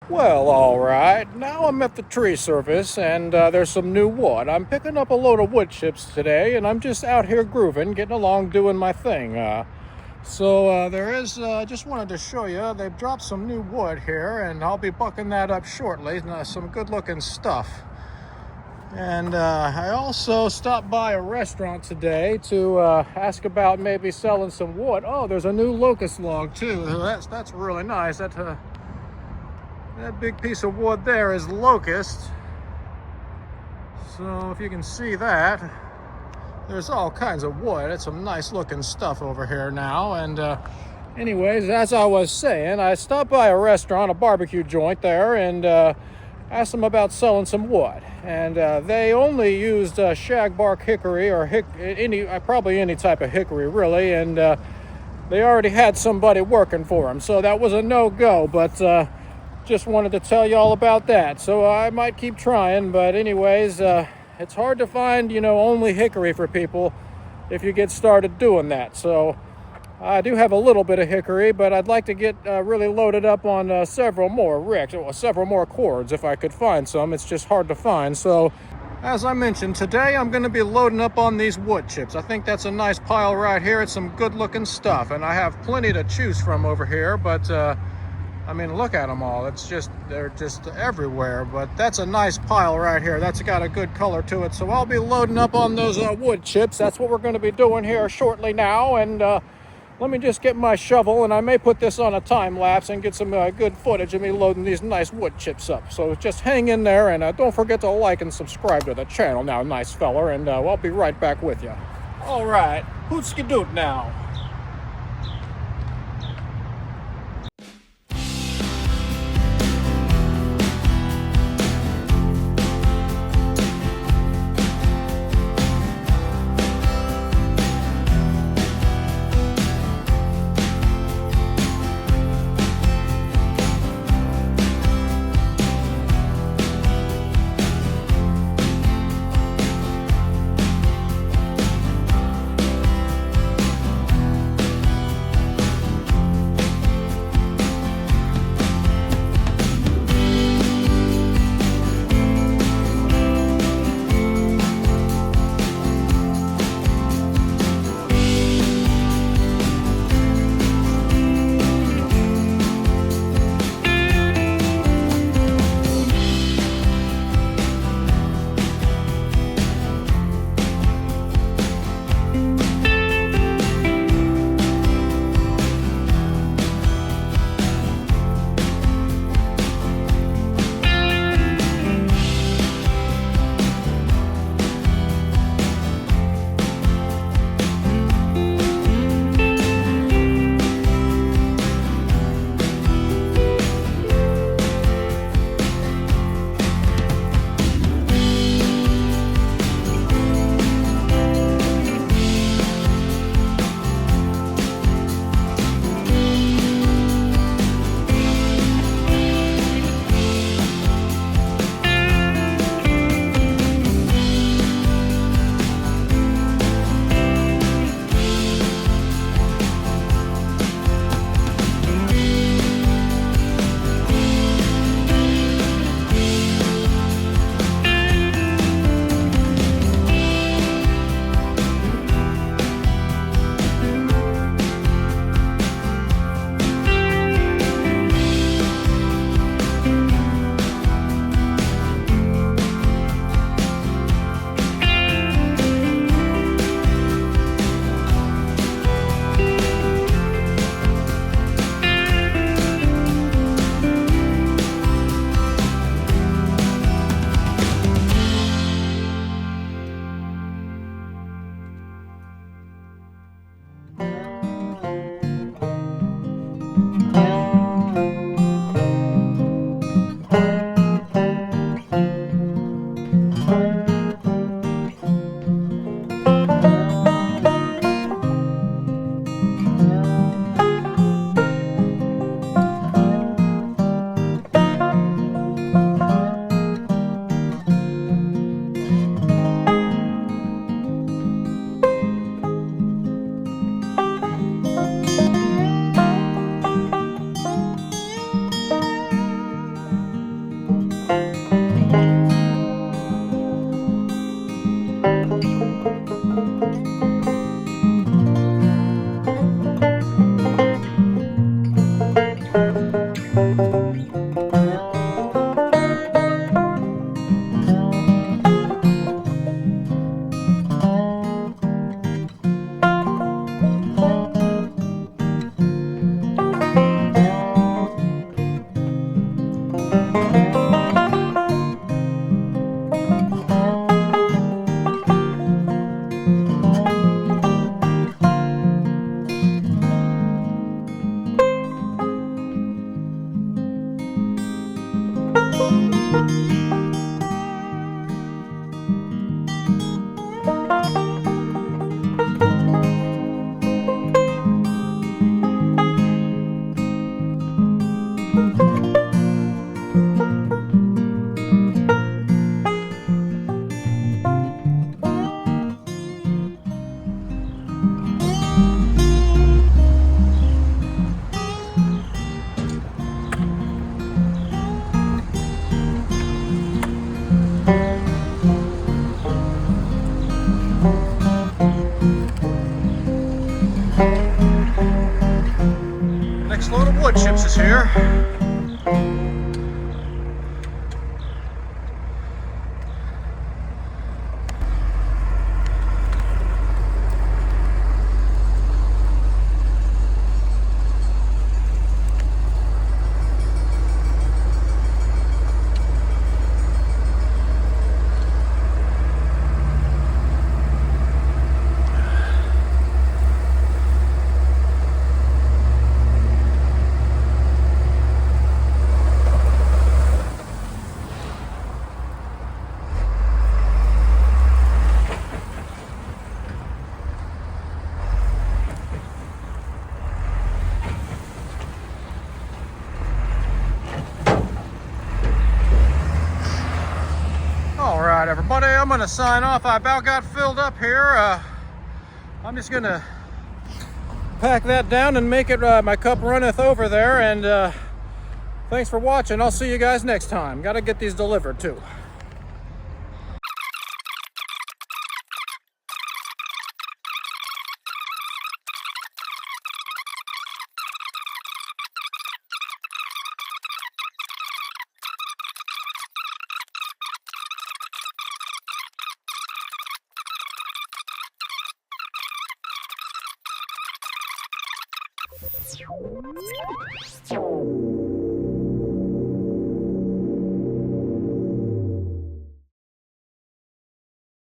Well, all right. Now I'm at the tree service, and there's some new wood. I'm picking up a load of wood chips today, and I'm just out here grooving, getting along, doing my thing. Just wanted to show you, they've dropped some new wood here, and I'll be bucking that up shortly. Some good-looking stuff. And I also stopped by a restaurant today to ask about maybe selling some wood. Oh, there's a new locust log, too. That's really nice. That big piece of wood there is locust. So if you can see that, there's all kinds of wood. It's some nice looking stuff over here now. And anyways, as I was saying, I stopped by a restaurant, a barbecue joint there, and asked them about selling some wood. And they only used shagbark hickory or probably any type of hickory really. And they already had somebody working for them. So that was a no-go, but just wanted to tell you all about that. So I might keep trying, but anyways, it's hard to find, only hickory for people if you get started doing that. So I do have a little bit of hickory, but I'd like to get really loaded up on several more ricks, or several more cords if I could find some. It's just hard to find. So as I mentioned, today I'm going to be loading up on these wood chips. I think that's a nice pile right here. It's some good looking stuff, and I have plenty to choose from over here, but I mean, look at them all. They're just everywhere. But that's a nice pile right here. That's got a good color to it. So I'll be loading up on those wood chips. That's what we're going to be doing here shortly now. And let me just get my shovel, and I may put this on a time lapse and get some good footage of me loading these nice wood chips up. So just hang in there, and don't forget to like and subscribe to the channel now, nice feller. And I'll be right back with you. All right, hootski doot now. Next load of wood chips is here. All right, everybody, I'm gonna sign off. I about got filled up here. I'm just gonna pack that down and make it my cup runneth over there. And thanks for watching. I'll see you guys next time. Gotta get these delivered too. You